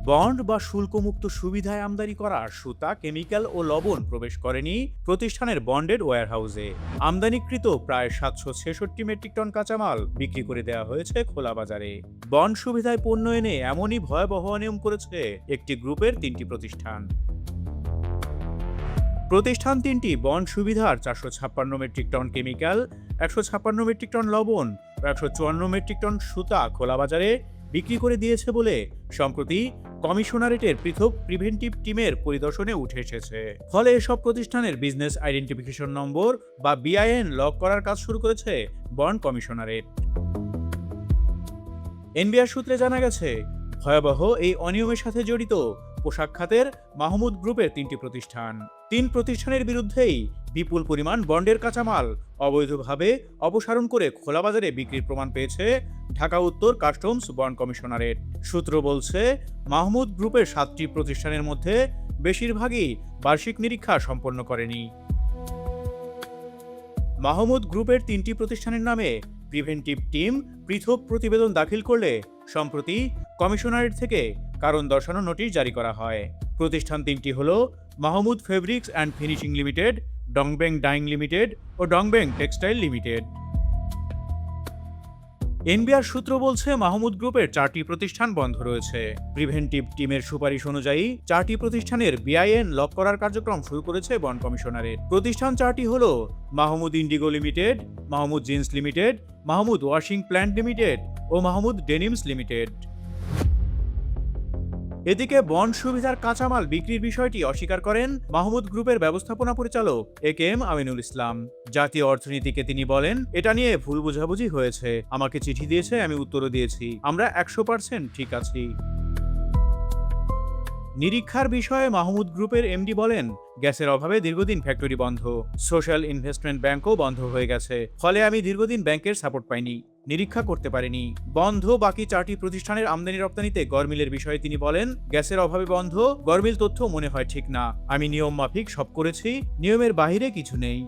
Bond বা শুল্কমুক্ত সুবিধায় আমদানি করা সুতা, কেমিক্যাল ও লবণ প্রবেশ করেনি প্রতিষ্ঠানের বন্ডেড ওয়্যারহাউসে। আমদানিকৃত প্রায় 766 মেট্রিক টন কাঁচামাল বিক্রি করে দেওয়া হয়েছে খোলা বাজারে। বন্ড সুবিধায় পণ্য এনে এমনই ভয়াবহ অনিয়ম করেছে একটি গ্রুপের 3টি প্রতিষ্ঠান। প্রতিষ্ঠান 3টি বন্ড সুবিধার 456 metric ton chemical, 156 metric ton লবণ ও 154 মেট্রিক টন সুতা খোলা বাজারে বিক্রি করে দিয়েছে বলে সম্প্রতি কমিশনারেটের পৃথক প্রিভেন্টিভ টিমের পরিদর্শনে উঠে এসেছে। ফলে এসব প্রতিষ্ঠানের বিজনেস আইডেন্টিফিকেশন নম্বর বা বিআইএন লক করার কাজ শুরু করেছে বন্ড কমিশনারেট। এনবিআর সূত্রে জানা গেছে, ভয়াবহ এই অনিয়মের সাথে জড়িত পোশাক খাতের মাহমুদ গ্রুপের 3টি প্রতিষ্ঠান। 3 প্রতিষ্ঠানের বিরুদ্ধেই বিপুল পরিমাণ বন্ডের কাঁচামাল অবৈধভাবে অপসারণ করে খোলা বাজারে বিক্রির প্রমাণ পেয়েছে ঢাকা উত্তর কাস্টমস বন্ড কমিশনারেট। সূত্র বলছে, মাহমুদ গ্রুপের 7টি প্রতিষ্ঠানের মধ্যে বেশিরভাগই বার্ষিক নিরীক্ষা সম্পন্ন করেনি। মাহমুদ গ্রুপের 3টি প্রতিষ্ঠানের নামে প্রিভেন্টিভ টিম পৃথক প্রতিবেদন দাখিল করলে সম্প্রতি কমিশনারেট থেকে কারণ দর্শানো নোটিশ জারি করা হয়। প্রতিষ্ঠান 3টি হল Mahmud fabrics and finishing limited, Dongbang dyeing limited ও ডংবেং টেক্সটাইল লিমিটেড। এনবিআর সূত্র বলছে, মাহমুদ গ্রুপের 4টি প্রতিষ্ঠান বন্ধ রয়েছে। প্রিভেন্টিভ টিমের সুপারিশ অনুযায়ী 4টি প্রতিষ্ঠানের বিআইএন লক করার কার্যক্রম শুরু করেছে বন্ড কমিশনারেট। প্রতিষ্ঠান 4টি হল Mahmud indigo limited, Mahmud jeans limited, Mahmud washing plant limited ও মাহমুদ ডেনিমস লিমিটেড। এদিকে বন্ড সুবিধার কাঁচামাল বিক্রির বিষয়টি অস্বীকার করেন মাহমুদ গ্রুপের ব্যবস্থাপনা পরিচালক একেএম আমিনুল ইসলাম। জাতীয় অর্থনীতিকে তিনি বলেন, এটা নিয়ে ভুল বোঝাবুঝি হয়েছে, আমাকে চিঠি দিয়েছে, আমি উত্তরও দিয়েছি, আমরা 100% ঠিক আছি। নিরীক্ষার বিষয়ে মাহমুদ গ্রুপের এমডি বলেন, গ্যাসের অভাবে দীর্ঘদিন ফ্যাক্টরি বন্ধ, সোশ্যাল ইনভেস্টমেন্ট ব্যাংকও বন্ধ হয়ে গেছে, ফলে আমি দীর্ঘদিন ব্যাংকের সাপোর্ট পাইনি, নিরীক্ষা করতে পারিনি। বন্ধ বাকি 4টি প্রতিষ্ঠানের আমদানি রপ্তানিতে গরমিলের বিষয়ে তিনি বলেন, গ্যাসের অভাবে বন্ধ, গরমিল তথ্য মনে হয় ঠিক না, আমি নিয়ম মাফিক সব করেছি, নিয়মের বাইরে কিছু নেই।